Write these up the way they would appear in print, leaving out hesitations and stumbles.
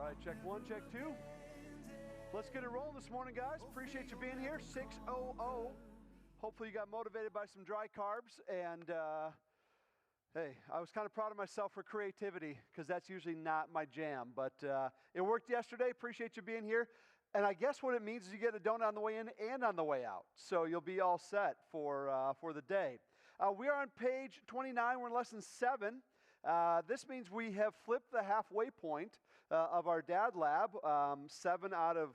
right, check one, check two. Let's get it rolling this morning, guys. Appreciate you being here. 6:00. Hopefully you got motivated by some dry carbs. And hey, I was kind of proud of myself for creativity because that's usually not my jam. But it worked yesterday. Appreciate you being here. And I guess what it means is you get a donut on the way in and on the way out. So you'll be all set for the day. We are on page 29. We're in lesson 7. This means we have flipped the halfway point of our dad lab, 7 out of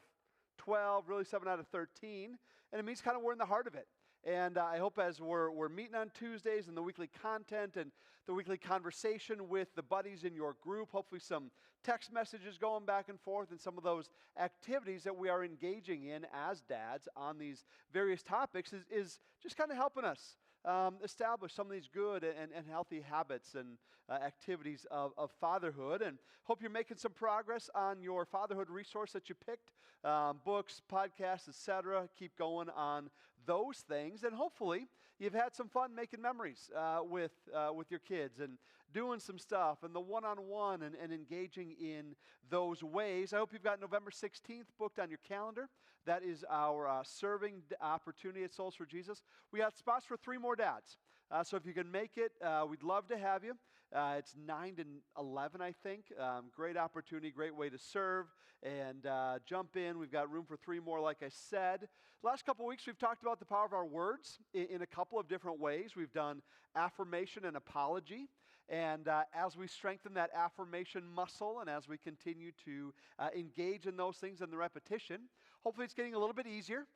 12, really 7 out of 13. And it means kind of we're in the heart of it. And I hope as we're meeting on Tuesdays and the weekly content and the weekly conversation with the buddies in your group, hopefully some text messages going back and forth and some of those activities that we are engaging in as dads on these various topics is just kind of helping us establish some of these good and healthy habits and activities of fatherhood. And hope you're making some progress on your fatherhood resource that you picked, books, podcasts, etc. Keep going on those things. And hopefully you've had some fun making memories with your kids and doing some stuff and the one-on-one and engaging in those ways. I hope you've got November 16th booked on your calendar. That is our serving opportunity at Souls for Jesus. We got spots for 3 more dads. So if you can make it, we'd love to have you. It's 9 to 11, I think. Great opportunity, great way to serve and jump in. We've got room for 3 more, like I said. Last couple weeks, we've talked about the power of our words in a couple of different ways. We've done affirmation and apology. And as we strengthen that affirmation muscle and as we continue to engage in those things and the repetition, hopefully it's getting a little bit easier,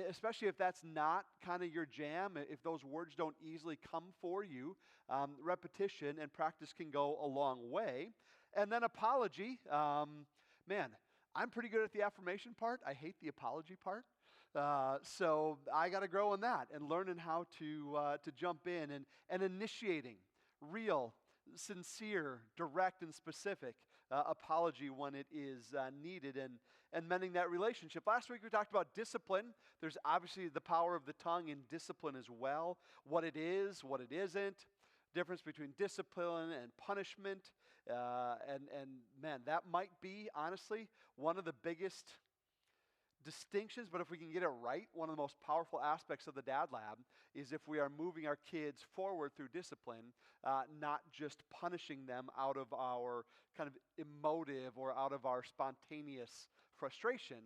especially if that's not kind of your jam, if those words don't easily come for you. Repetition and practice can go a long way. And then apology, man, I'm pretty good at the affirmation part. I hate the apology part. So I got to grow in that and learning how to jump in and initiating real, sincere, direct, and specific apology when it is needed and mending that relationship. Last week we talked about discipline. There's obviously the power of the tongue in discipline as well. What it is, what it isn't. Difference between discipline and punishment. And man, that might be, honestly, one of the biggest distinctions, but if we can get it right, one of the most powerful aspects of the Dad Lab is if we are moving our kids forward through discipline, not just punishing them out of our kind of emotive or out of our spontaneous frustration,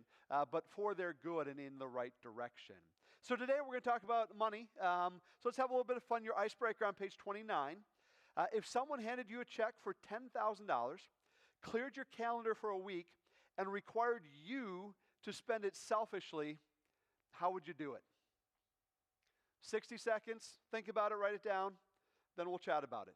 but for their good and in the right direction. So today we're going to talk about money. So let's have a little bit of fun. Your icebreaker on page 29. If someone handed you a check for $10,000, cleared your calendar for a week, and required you to spend it selfishly, how would you do it? 60 seconds, think about it, write it down, then we'll chat about it.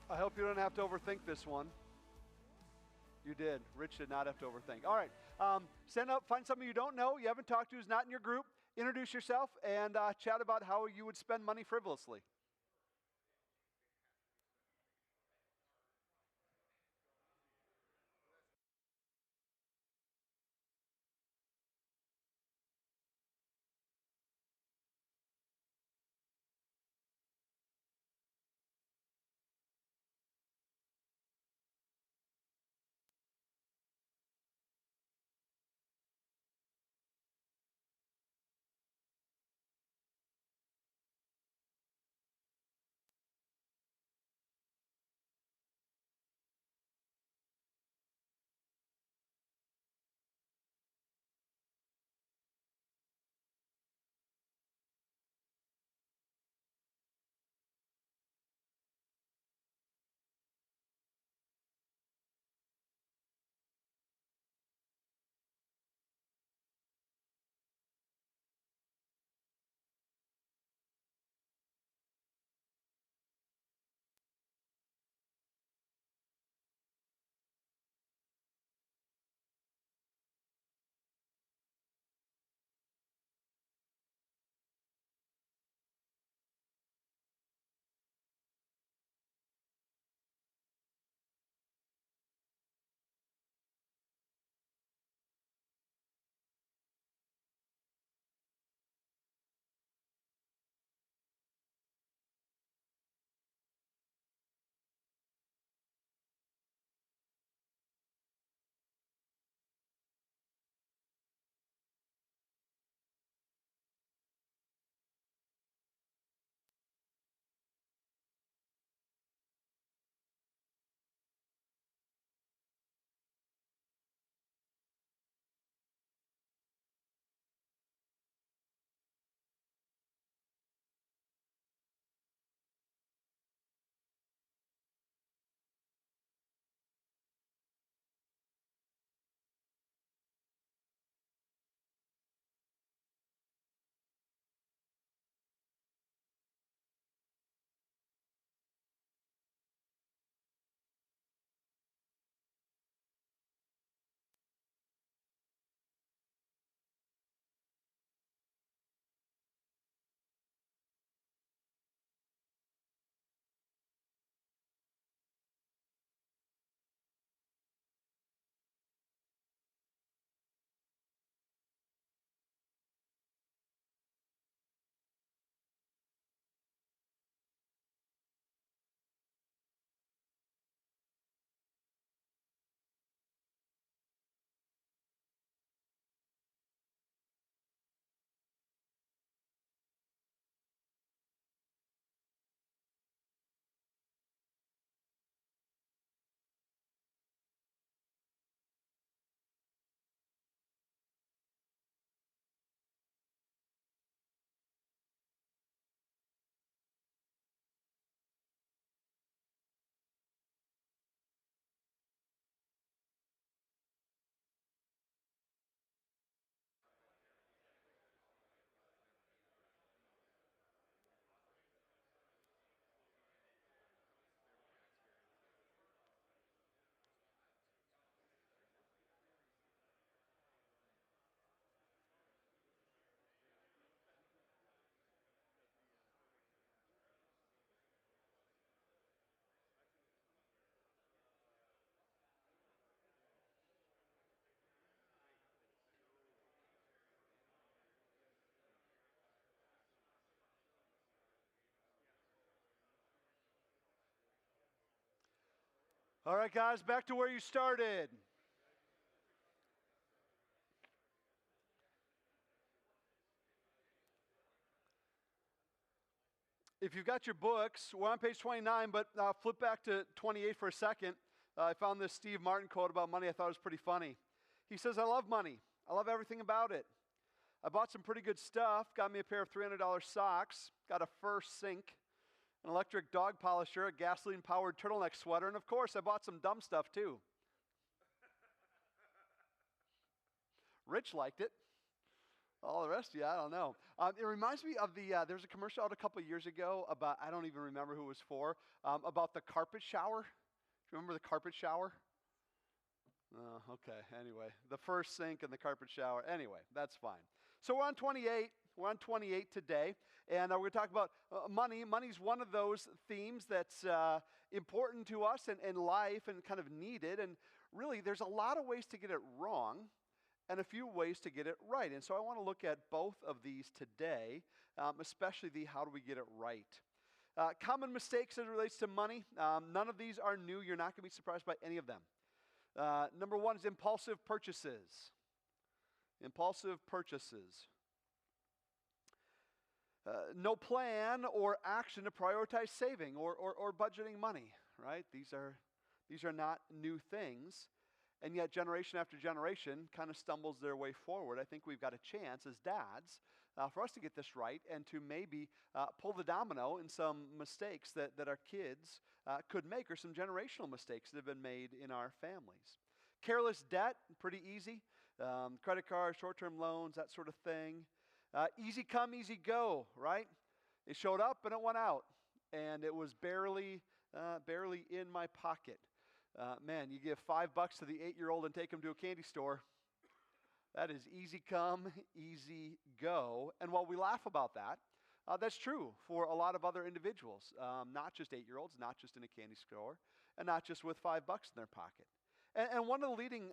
I hope you don't have to overthink this one. You did. Rich did not have to overthink. All right. Stand up, find someone you don't know, you haven't talked to, who's not in your group. Introduce yourself and chat about how you would spend money frivolously. All right, guys, back to where you started. If you've got your books, we're on page 29, but flip back to 28 for a second. I found this Steve Martin quote about money I thought was pretty funny. He says, I love money. I love everything about it. I bought some pretty good stuff, got me a pair of $300 socks, got a fur sink, an electric dog polisher, a gasoline-powered turtleneck sweater, and of course, I bought some dumb stuff too. Rich liked it. All the rest of you, I don't know. It reminds me of there was a commercial out a couple of years ago about, I don't even remember who it was for, about the carpet shower. Do you remember the carpet shower? Okay, anyway, the first sink and the carpet shower. Anyway, that's fine. So we're on 28. We're on 28 today, and we're going to talk about money. Money's one of those themes that's important to us in life and kind of needed, and really there's a lot of ways to get it wrong and a few ways to get it right. And so I want to look at both of these today, especially the how do we get it right. Common mistakes as it relates to money. None of these are new. You're not going to be surprised by any of them. Number one is impulsive purchases. Impulsive purchases. No plan or action to prioritize saving or budgeting money, right? These are not new things. And yet generation after generation kind of stumbles their way forward. I think we've got a chance as dads for us to get this right and to maybe pull the domino in some mistakes that our kids could make, or some generational mistakes that have been made in our families. Careless debt, pretty easy. Credit cards, short-term loans, that sort of thing. Easy come, easy go, right? It showed up and it went out, and it was barely in my pocket. Man, you give $5 to the 8-year-old and take him to a candy store. That is easy come, easy go. And while we laugh about that, that's true for a lot of other individuals, not just 8-year-olds, not just in a candy store, and not just with $5 in their pocket. And one of the leading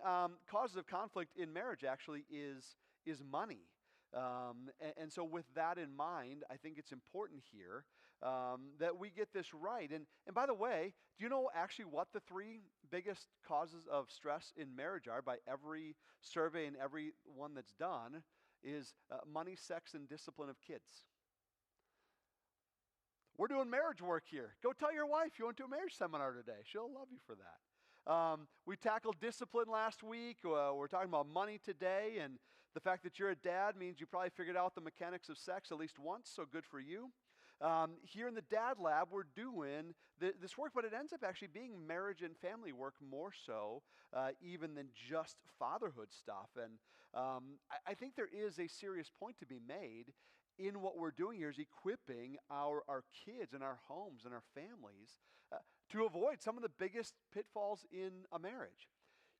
causes of conflict in marriage actually is money. And so with that in mind, I think it's important here that we get this right. And by the way, do you know actually what the 3 biggest causes of stress in marriage are by every survey and every one that's done is money, sex, and discipline of kids. We're doing marriage work here. Go tell your wife you went to a marriage seminar today. She'll love you for that. We tackled discipline last week. We're talking about money today, and the fact that you're a dad means you probably figured out the mechanics of sex at least once, so good for you. Here in the Dad Lab, we're doing this work, but it ends up actually being marriage and family work more so even than just fatherhood stuff. And I think there is a serious point to be made in what we're doing here is equipping our kids and our homes and our families to avoid some of the biggest pitfalls in a marriage.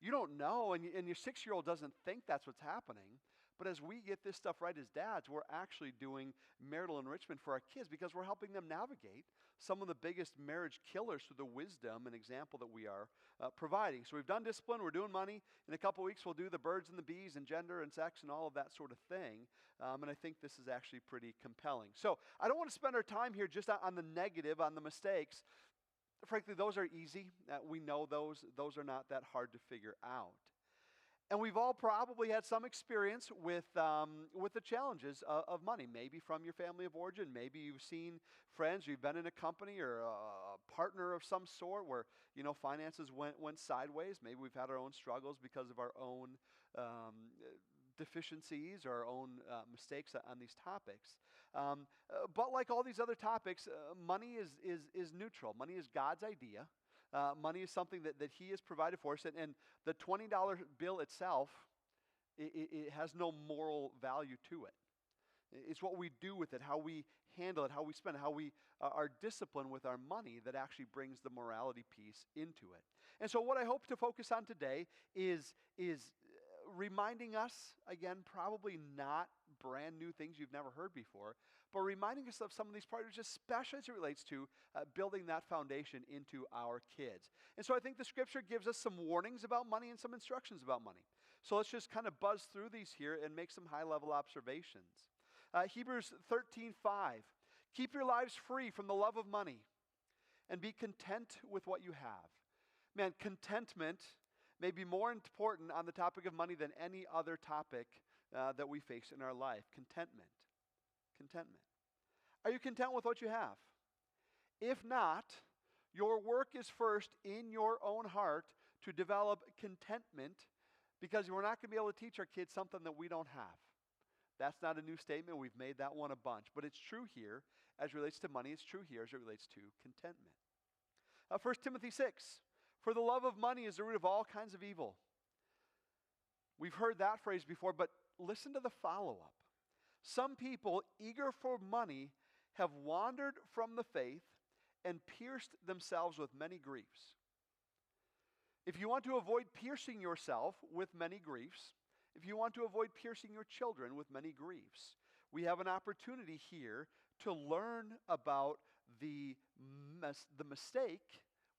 You don't know, and your 6-year-old doesn't think that's what's happening. But as we get this stuff right as dads, we're actually doing marital enrichment for our kids because we're helping them navigate some of the biggest marriage killers through the wisdom and example that we are providing. So we've done discipline, we're doing money. In a couple weeks, we'll do the birds and the bees and gender and sex and all of that sort of thing. And I think this is actually pretty compelling. So I don't want to spend our time here just on the negative, on the mistakes. Frankly, those are easy. We know those are not that hard to figure out. And we've all probably had some experience with the challenges of money, maybe from your family of origin. Maybe you've seen friends, you've been in a company or a partner of some sort where, finances went sideways. Maybe we've had our own struggles because of our own deficiencies or our own mistakes on these topics. But like all these other topics, money is neutral. Money is God's idea. Money is something that He has provided for us. And the $20 bill itself, it has no moral value to it. It's what we do with it, how we handle it, how we spend it, how we are disciplined with our money that actually brings the morality piece into it. And so what I hope to focus on today is reminding us, again, probably not brand new things you've never heard before, but reminding us of some of these priorities, especially as it relates to building that foundation into our kids. And so I think the scripture gives us some warnings about money and some instructions about money. So let's just kind of buzz through these here and make some high-level observations. Hebrews 13:5, keep your lives free from the love of money and be content with what you have. Man, contentment may be more important on the topic of money than any other topic that we face in our life. Contentment. Contentment. Are you content with what you have? If not, your work is first in your own heart to develop contentment, because we're not going to be able to teach our kids something that we don't have. That's not a new statement. We've made that one a bunch. But it's true here as it relates to money. It's true here as it relates to contentment. 1 Timothy 6, for the love of money is the root of all kinds of evil. We've heard that phrase before, but listen to the follow-up. Some people, eager for money, have wandered from the faith and pierced themselves with many griefs. If you want to avoid piercing yourself with many griefs, if you want to avoid piercing your children with many griefs, we have an opportunity here to learn about the mistake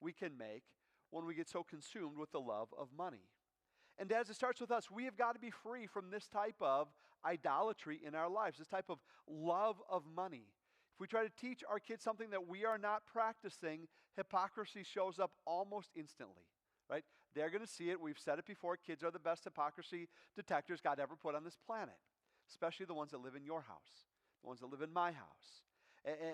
we can make when we get so consumed with the love of money. And dads, it starts with us. We have got to be free from this type of idolatry in our lives, this type of love of money. If we try to teach our kids something that we are not practicing, hypocrisy shows up almost instantly, right? They're going to see it. We've said it before. Kids are the best hypocrisy detectors God ever put on this planet, especially the ones that live in your house, the ones that live in my house.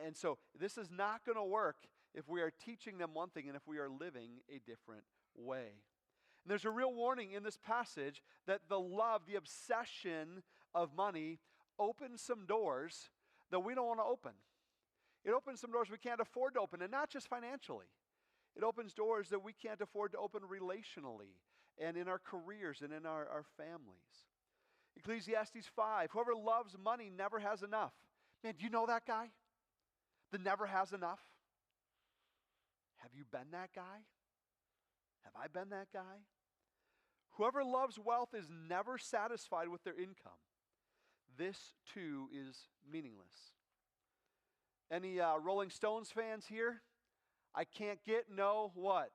And so this is not going to work if we are teaching them one thing and if we are living a different way. And there's a real warning in this passage that the love, the obsession of money opens some doors that we don't want to open. It opens some doors we can't afford to open, and not just financially. It opens doors that we can't afford to open relationally and in our careers and in our families. Ecclesiastes 5, whoever loves money never has enough. Man, do you know that guy that never has enough? Have you been that guy? Have I been that guy? Whoever loves wealth is never satisfied with their income. This too is meaningless. Any Rolling Stones fans here? I can't get no what?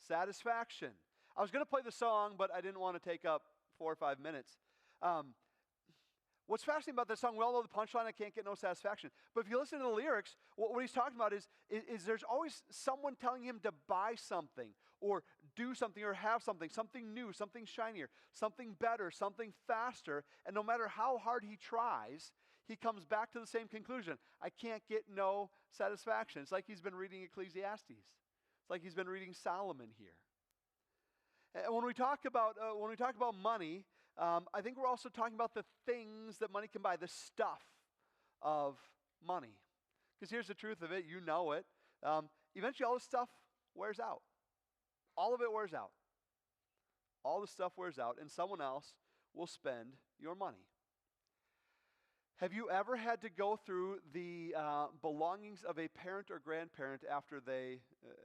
Satisfaction. I was going to play the song, but I didn't want to take up 4 or 5 minutes. What's fascinating about this song, we all know the punchline, I can't get no satisfaction. But if you listen to the lyrics, what he's talking about is there's always someone telling him to buy something or do something or have something new, something shinier, something better, something faster. And no matter how hard he tries, he comes back to the same conclusion. I can't get no satisfaction. It's like he's been reading Ecclesiastes. It's like he's been reading Solomon here. And when we talk about money, I think we're also talking about the things that money can buy, the stuff of money. Because here's the truth of it, you know it. Eventually all this stuff wears out. All of it wears out. All the stuff wears out, and someone else will spend your money. Have you ever had to go through the belongings of a parent or grandparent after they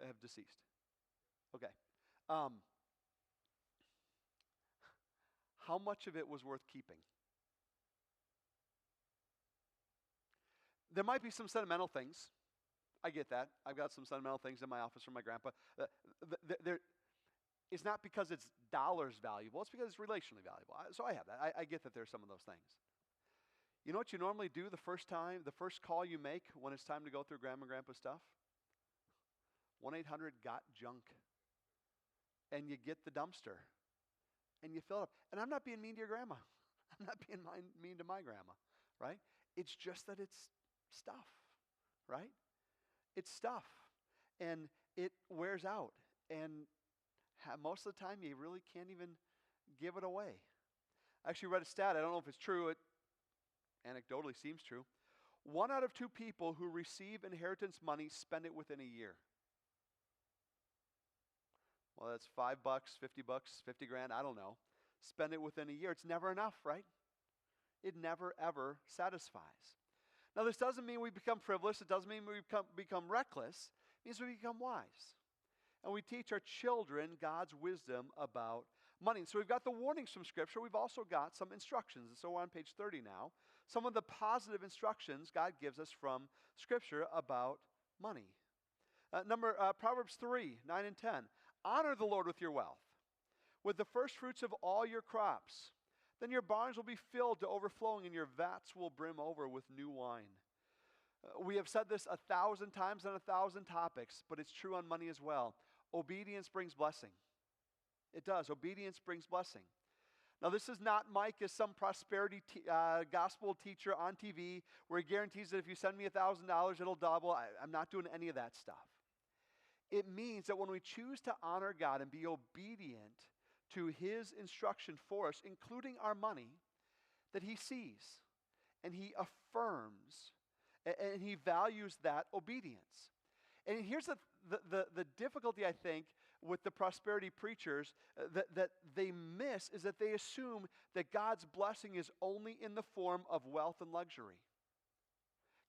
have deceased? Okay. How much of it was worth keeping? There might be some sentimental things. I get that. I've got some sentimental things in my office from my grandpa. It's not because it's dollars valuable. It's because it's relationally valuable. So I have that. I get that there's some of those things. You know what you normally do the first call you make when it's time to go through Grandma and Grandpa's stuff? 1-800-GOT-JUNK. And you get the dumpster. And you fill it up. And I'm not being mean to your grandma. I'm not being mean to my grandma, right? It's just that it's stuff, right? It's stuff. And it wears out. And most of the time, you really can't even give it away. I actually read a stat. I don't know if it's true. It anecdotally seems true. 1 out of 2 people who receive inheritance money spend it within a year. Well, that's $5, $50, 50 grand, I don't know. Spend it within a year. It's never enough, right? It never, ever satisfies. Now, this doesn't mean we become frivolous. It doesn't mean we become reckless. It means we become wise. And we teach our children God's wisdom about money. So we've got the warnings from Scripture. We've also got some instructions. And so we're on page 30 now. Some of the positive instructions God gives us from Scripture about money. Proverbs 3, 9 and 10. Honor the Lord with your wealth, with the first fruits of all your crops. Then your barns will be filled to overflowing, and your vats will brim over with new wine. We have said this 1,000 times on 1,000 topics, but it's true on money as well. Obedience brings blessing. It does. Obedience brings blessing. Now, this is not Mike as some prosperity gospel teacher on TV where he guarantees that if you send me $1,000, it'll double. I'm not doing any of that stuff. It means that when we choose to honor God and be obedient to His instruction for us, including our money, that He sees and He affirms and He values that obedience. And here's the difficulty, I think, with the prosperity preachers that they miss is that they assume that God's blessing is only in the form of wealth and luxury.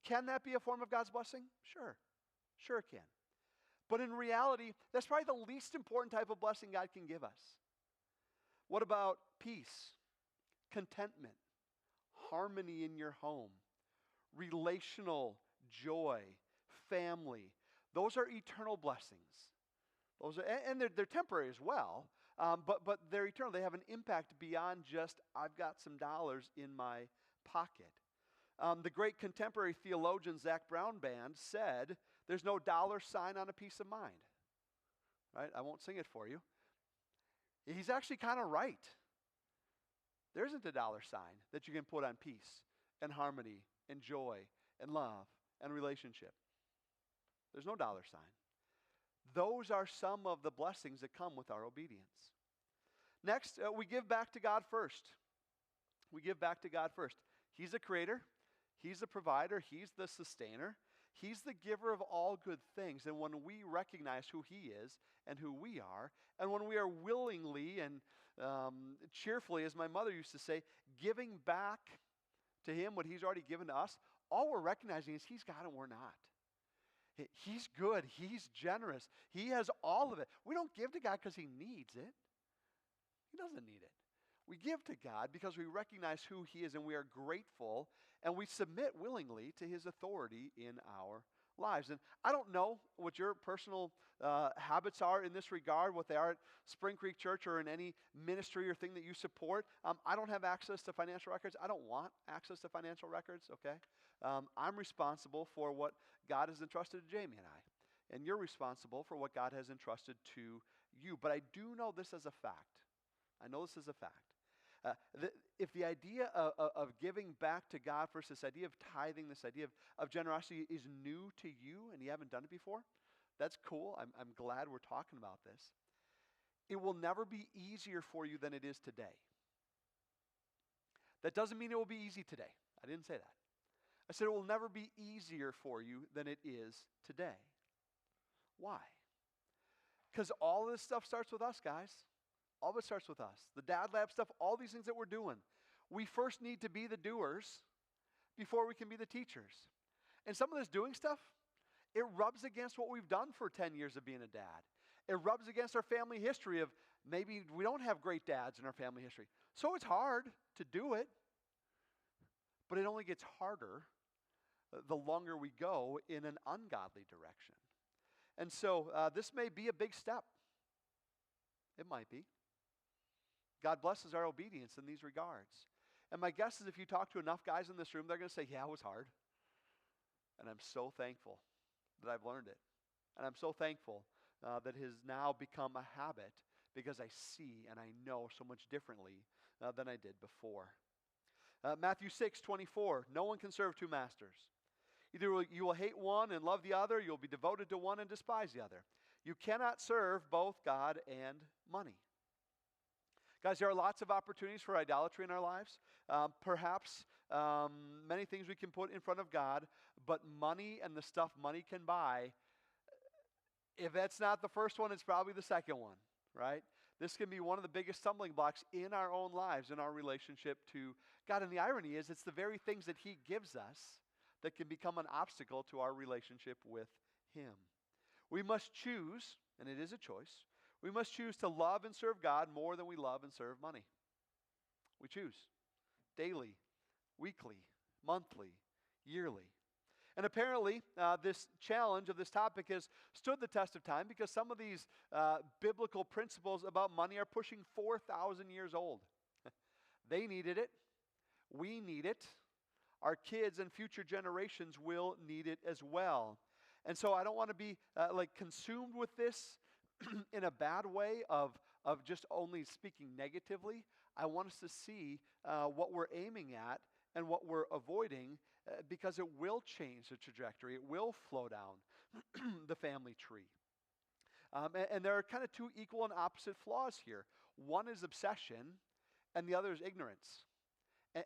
Can that be a form of God's blessing? Sure. Sure it can. But in reality, that's probably the least important type of blessing God can give us. What about peace, contentment, harmony in your home, relational joy, family? Those are eternal blessings. Those are, and they're temporary as well, but they're eternal. They have an impact beyond just, I've got some dollars in my pocket. The great contemporary theologian Zach Brownband said, there's no dollar sign on a peace of mind. Right? I won't sing it for you. He's actually kind of right. There isn't a dollar sign that you can put on peace and harmony and joy and love and relationship. There's no dollar sign. Those are some of the blessings that come with our obedience. Next, we give back to God first. We give back to God first. He's the creator. He's the provider. He's the sustainer. He's the giver of all good things. And when we recognize who He is and who we are, and when we are willingly and cheerfully, as my mother used to say, giving back to Him what He's already given to us, all we're recognizing is He's God and we're not. He's good. He's generous. He has all of it. We don't give to God because He needs it. He doesn't need it. We give to God because we recognize who He is and we are grateful and we submit willingly to His authority in our lives. And I don't know what your personal habits are in this regard, what they are at Spring Creek Church or in any ministry or thing that you support. I don't have access to financial records. I don't want access to financial records, okay? I'm responsible for what God has entrusted to Jamie and I. And you're responsible for what God has entrusted to you. But I do know this as a fact. I know this as a fact. If the idea of giving back to God first, this idea of tithing, this idea of generosity is new to you and you haven't done it before, that's cool. I'm glad we're talking about this. It will never be easier for you than it is today. That doesn't mean it will be easy today. I didn't say that. I said it will never be easier for you than it is today. Why? Because all of this stuff starts with us, guys. All of it starts with us. The Dad Lab stuff, all these things that we're doing. We first need to be the doers before we can be the teachers. And some of this doing stuff, it rubs against what we've done for 10 years of being a dad. It rubs against our family history of maybe we don't have great dads in our family history. So it's hard to do it. But it only gets harder the longer we go in an ungodly direction. And so this may be a big step. It might be. God blesses our obedience in these regards. And my guess is if you talk to enough guys in this room, they're going to say, yeah, it was hard. And I'm so thankful that I've learned it. And I'm so thankful that it has now become a habit because I see and I know so much differently than I did before. Matthew 6:24, no one can serve two masters. Either you will hate one and love the other, you'll be devoted to one and despise the other. You cannot serve both God and money. Guys, there are lots of opportunities for idolatry in our lives. Perhaps many things we can put in front of God, but money and the stuff money can buy, if that's not the first one, it's probably the second one, right? This can be one of the biggest stumbling blocks in our own lives, in our relationship to God. And the irony is, it's the very things that He gives us that can become an obstacle to our relationship with Him. We must choose, and it is a choice, we must choose to love and serve God more than we love and serve money. We choose daily, weekly, monthly, yearly. And apparently, this challenge of this topic has stood the test of time because some of these biblical principles about money are pushing 4,000 years old. They needed it. We need it. Our kids and future generations will need it as well. And so I don't want to be consumed with this in a bad way of just only speaking negatively. I want us to see what we're aiming at and what we're avoiding, because it will change the trajectory. It will flow down the family tree. And there are kind of two equal and opposite flaws here. One is obsession, and the other is ignorance.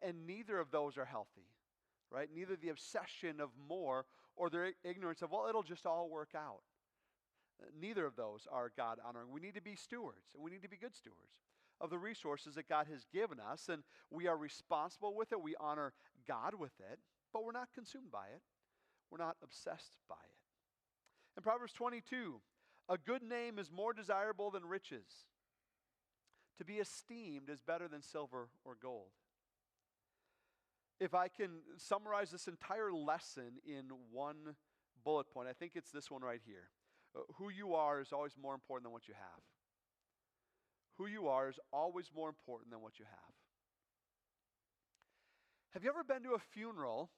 And neither of those are healthy, right? Neither the obsession of more or the ignorance of, well, it'll just all work out. Neither of those are God honoring. We need to be stewards, and we need to be good stewards of the resources that God has given us, and we are responsible with it. We honor God with it, but we're not consumed by it. We're not obsessed by it. In Proverbs 22, a good name is more desirable than riches. To be esteemed is better than silver or gold. If I can summarize this entire lesson in one bullet point, I think it's this one right here. Who you are is always more important than what you have. Who you are is always more important than what you have. Have you ever been to a funeral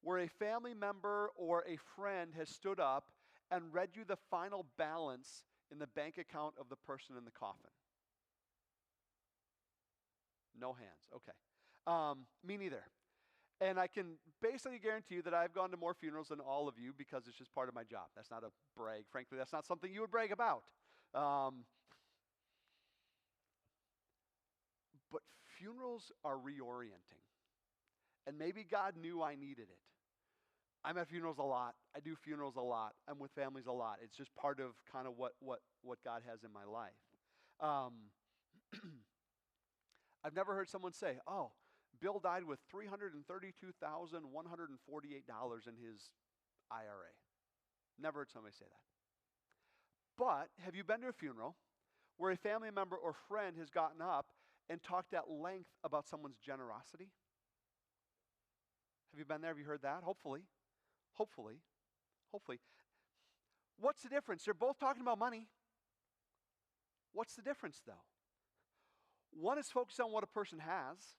where a family member or a friend has stood up and read you the final balance in the bank account of the person in the coffin? No hands. Okay. Me neither. And I can basically guarantee you that I've gone to more funerals than all of you because it's just part of my job. That's not a brag. Frankly, that's not something you would brag about. But funerals are reorienting. And maybe God knew I needed it. I'm at funerals a lot. I do funerals a lot. I'm with families a lot. It's just part of kind of what God has in my life. I've never heard someone say, oh, Bill died with $332,148 in his IRA. Never heard somebody say that. But have you been to a funeral where a family member or friend has gotten up and talked at length about someone's generosity? Have you been there? Have you heard that? Hopefully. Hopefully. Hopefully. What's the difference? They're both talking about money. What's the difference, though? One is focused on what a person has,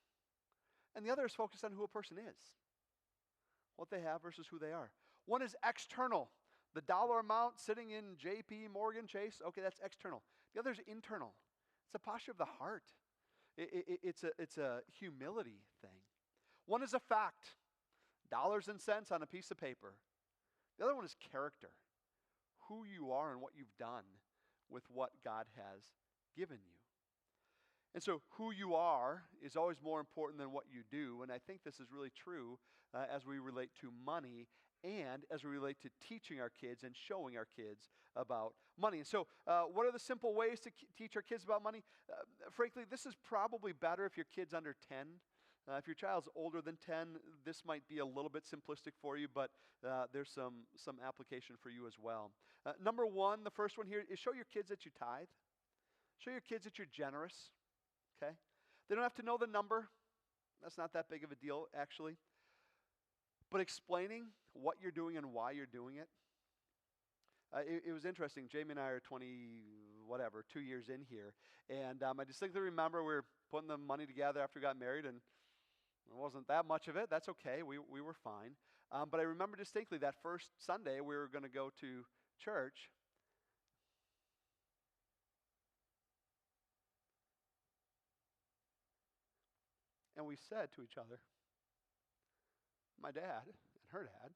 and the other is focused on who a person is. What they have versus who they are. One is external. The dollar amount sitting in JP Morgan Chase, okay, that's external. The other is internal. It's a posture of the heart. It's a humility thing. One is a fact. Dollars and cents on a piece of paper. The other one is character. Who you are and what you've done with what God has given you. And so who you are is always more important than what you do. And I think this is really true as we relate to money and as we relate to teaching our kids and showing our kids about money. And so what are the simple ways to teach our kids about money? Frankly, this is probably better if your kid's under 10. If your child's older than 10, this might be a little bit simplistic for you, but there's some application for you as well. Number one, the first one here is show your kids that you tithe. Show your kids that you're generous. Okay? They don't have to know the number. That's not that big of a deal, actually. But explaining what you're doing and why you're doing it. It was interesting. Jamie and I are 2 years in here. And I distinctly remember we were putting the money together after we got married, and it wasn't that much of it. That's okay. We were fine. But I remember distinctly that first Sunday we were going to go to church. And we said to each other, my dad and her dad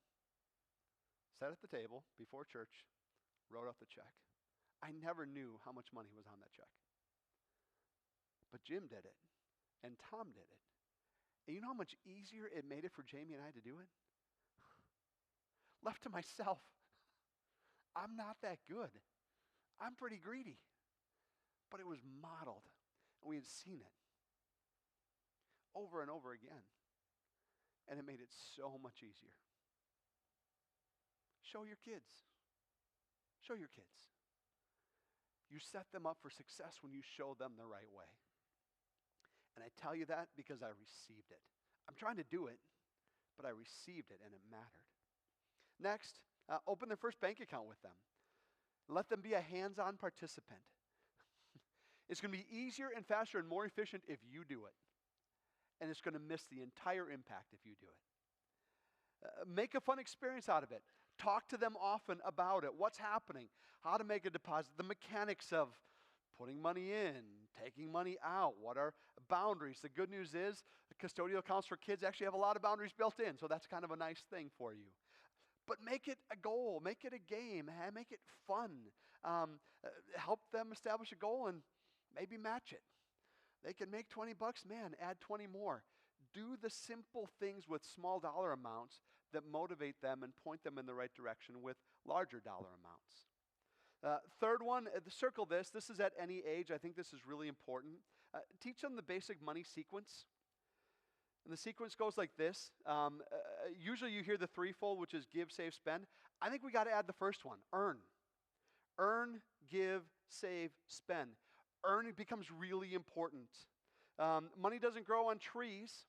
sat at the table before church, wrote out the check. I never knew how much money was on that check. But Jim did it, and Tom did it. And you know how much easier it made it for Jamie and I to do it? Left to myself, I'm not that good. I'm pretty greedy. But it was modeled, and we had seen it over and over again. And it made it so much easier. Show your kids. Show your kids. You set them up for success when you show them the right way. And I tell you that because I received it. I'm trying to do it, but I received it and it mattered. Next, open their first bank account with them. Let them be a hands-on participant. It's going to be easier and faster and more efficient if you do it. And it's going to miss the entire impact if you do it. Make a fun experience out of it. Talk to them often about it. What's happening? How to make a deposit. The mechanics of putting money in, taking money out. What are boundaries? The good news is the custodial accounts for kids actually have a lot of boundaries built in, so that's kind of a nice thing for you. But make it a goal. Make it a game. Make it fun. Help them establish a goal and maybe match it. They can make 20 bucks, man, add 20 more. Do the simple things with small dollar amounts that motivate them and point them in the right direction with larger dollar amounts. Third one, circle this. This is at any age. I think this is really important. Teach them the basic money sequence. And the sequence goes like this. Usually you hear the threefold, which is give, save, spend. I think we got to add the first one, earn. Earn, give, save, spend. Earning becomes really important. Money doesn't grow on trees.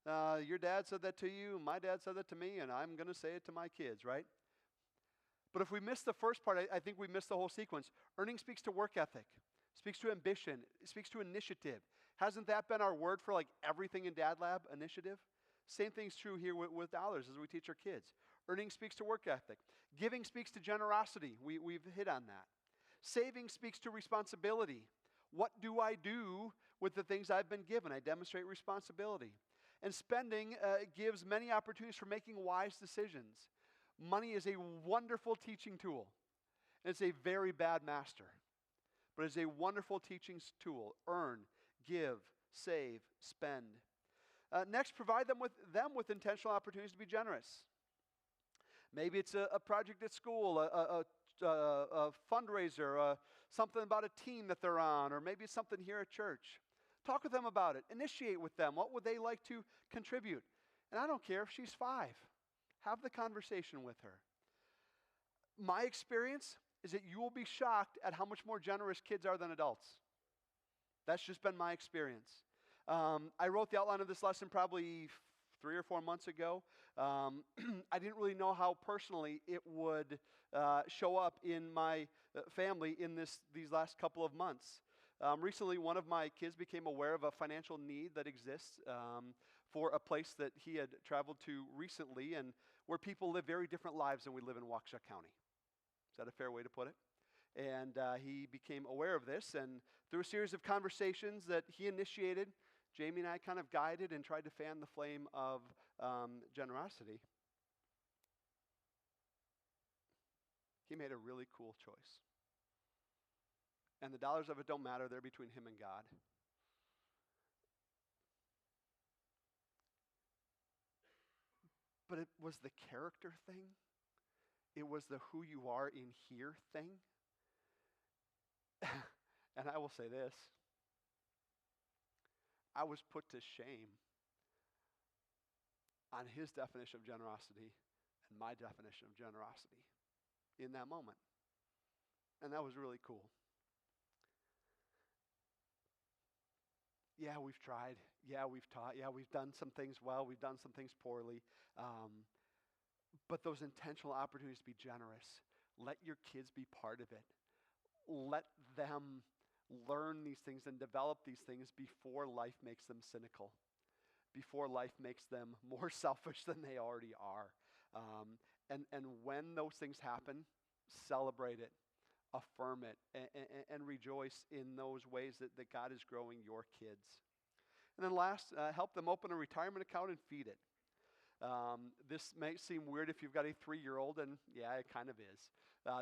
Your dad said that to you, my dad said that to me, and I'm going to say it to my kids, right? But if we miss the first part, I think we miss the whole sequence. Earning speaks to work ethic, speaks to ambition, it speaks to initiative. Hasn't that been our word for like everything in Dad Lab, initiative? Same thing's true here with dollars as we teach our kids. Earning speaks to work ethic. Giving speaks to generosity. We've hit on that. Saving speaks to responsibility. What do I do with the things I've been given? I demonstrate responsibility. And spending gives many opportunities for making wise decisions. Money is a wonderful teaching tool. And it's a very bad master. But it's a wonderful teaching tool. Earn, give, save, spend. Next, provide them with intentional opportunities to be generous. Maybe it's a project at school, a fundraiser, something about a team that they're on, or maybe it's something here at church. Talk with them about it. Initiate with them. What would they like to contribute? And I don't care if she's 5. Have the conversation with her. My experience is that you will be shocked at how much more generous kids are than adults. That's just been my experience. I wrote the outline of this lesson probably 3 or 4 months ago. I didn't really know how personally it would show up in my family in these last couple of months. Recently, one of my kids became aware of a financial need that exists for a place that he had traveled to recently and where people live very different lives than we live in Waukesha County. Is that a fair way to put it? And he became aware of this, and through a series of conversations that he initiated, Jamie and I kind of guided and tried to fan the flame of generosity. He made a really cool choice. And the dollars of it don't matter. They're between him and God. But it was the character thing. It was the who you are in here thing. And I will say this. I was put to shame on his definition of generosity and my definition of generosity in that moment. And that was really cool. Yeah, we've tried. Yeah, we've taught. Yeah, we've done some things well. We've done some things poorly. But those intentional opportunities to be generous, let your kids be part of it. Let them learn these things and develop these things before life makes them cynical, before life makes them more selfish than they already are. And when those things happen, celebrate it, affirm it, and rejoice in those ways that God is growing your kids. And then last, help them open a retirement account and feed it. This may seem weird if you've got a 3-year-old, and yeah, it kind of is.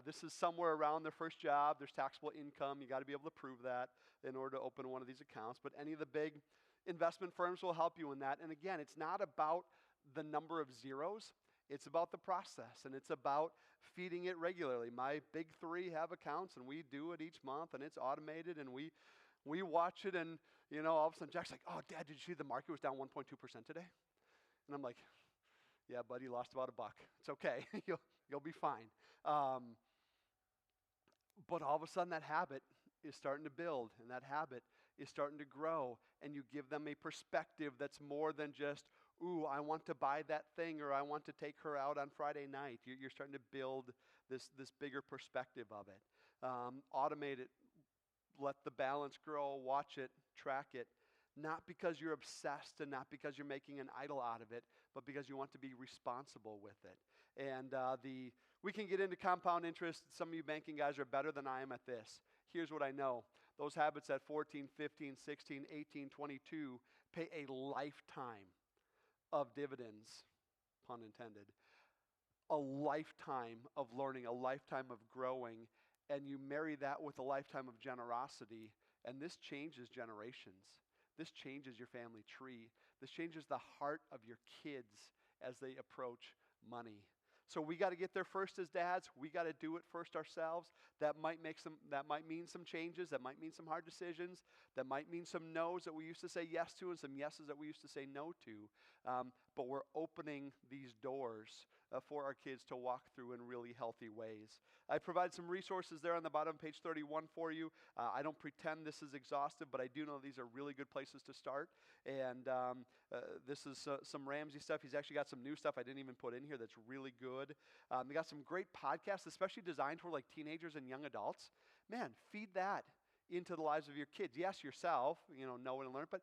This is somewhere around their first job. There's taxable income. You got to be able to prove that in order to open one of these accounts. But any of the big investment firms will help you in that. And again, it's not about the number of zeros. It's about the process, and it's about feeding it regularly. My big 3 have accounts, and we do it each month, and it's automated, and we watch it, and all of a sudden Jack's like, "Oh, Dad, did you see the market was down 1.2% today?" And I'm like, "Yeah, buddy, lost about $1. It's okay. You'll be fine." But all of a sudden, that habit is starting to build, and that habit is starting to grow, and you give them a perspective that's more than just, "Ooh, I want to buy that thing," or "I want to take her out on Friday night." You're starting to build this bigger perspective of it. Automate it. Let the balance grow. Watch it. Track it. not because you're obsessed and not because you're making an idol out of it, but because you want to be responsible with it. And we can get into compound interest. Some of you banking guys are better than I am at this. Here's what I know. Those habits at 14, 15, 16, 18, 22 pay a lifetime of dividends, pun intended. A lifetime of learning, a lifetime of growing, and you marry that with a lifetime of generosity, and this changes generations. This changes your family tree. This changes the heart of your kids as they approach money. So we got to get there first as dads. We got to do it first ourselves. That might mean some changes. That might mean some hard decisions. That might mean some no's that we used to say yes to and some yeses that we used to say no to. But we're opening these doors for our kids to walk through in really healthy ways. I provide some resources there on the bottom, page 31 for you. I don't pretend this is exhaustive, but I do know these are really good places to start. And this is some Ramsey stuff. He's actually got some new stuff I didn't even put in here that's really good. They got some great podcasts, especially designed for like teenagers and young adults. Man, feed that into the lives of your kids. Yes, yourself, know it and learn, but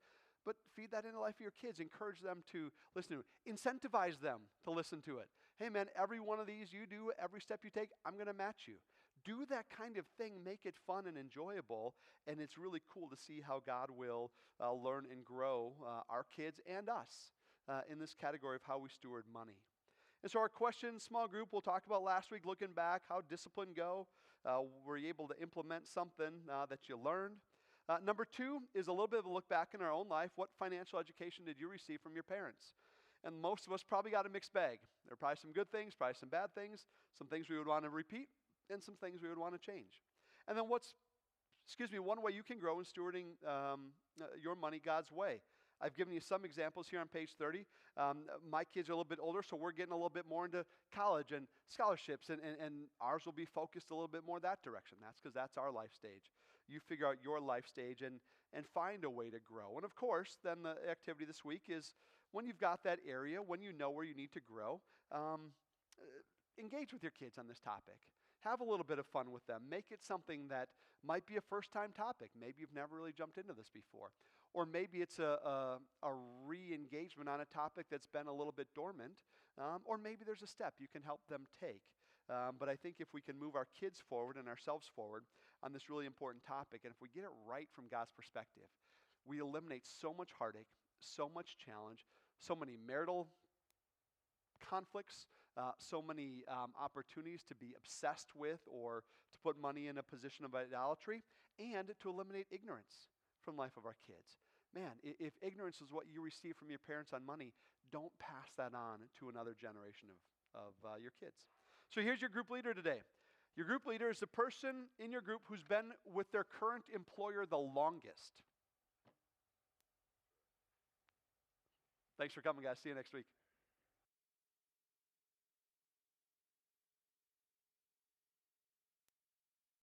feed that into the life of your kids. Encourage them to listen to it. Incentivize them to listen to it. Hey, man, every one of these you do, every step you take, I'm going to match you. Do that kind of thing. Make it fun and enjoyable. And it's really cool to see how God will learn and grow our kids and us in this category of how we steward money. And so our question, small group, we'll talk about last week, looking back, how discipline go? Were you able to implement something that you learned? Number 2 is a little bit of a look back in our own life. What financial education did you receive from your parents? And most of us probably got a mixed bag. There are probably some good things, probably some bad things, some things we would want to repeat, and some things we would want to change. And then one way you can grow in stewarding your money God's way. I've given you some examples here on page 30. My kids are a little bit older, so we're getting a little bit more into college and scholarships, and ours will be focused a little bit more that direction. That's because that's our life stage. You figure out your life stage and find a way to grow. And of course, then the activity this week is when you've got that area, when you know where you need to grow, engage with your kids on this topic. Have a little bit of fun with them. Make it something that might be a first-time topic. Maybe you've never really jumped into this before. Or maybe it's a re-engagement on a topic that's been a little bit dormant. Or maybe there's a step you can help them take. But I think if we can move our kids forward and ourselves forward on this really important topic, and if we get it right from God's perspective, we eliminate so much heartache, so much challenge, so many marital conflicts, so many opportunities to be obsessed with or to put money in a position of idolatry, and to eliminate ignorance from the life of our kids. Man, if ignorance is what you receive from your parents on money, don't pass that on to another generation of your kids. So here's your group leader today. Your group leader is the person in your group who's been with their current employer the longest. Thanks for coming, guys. See you next week.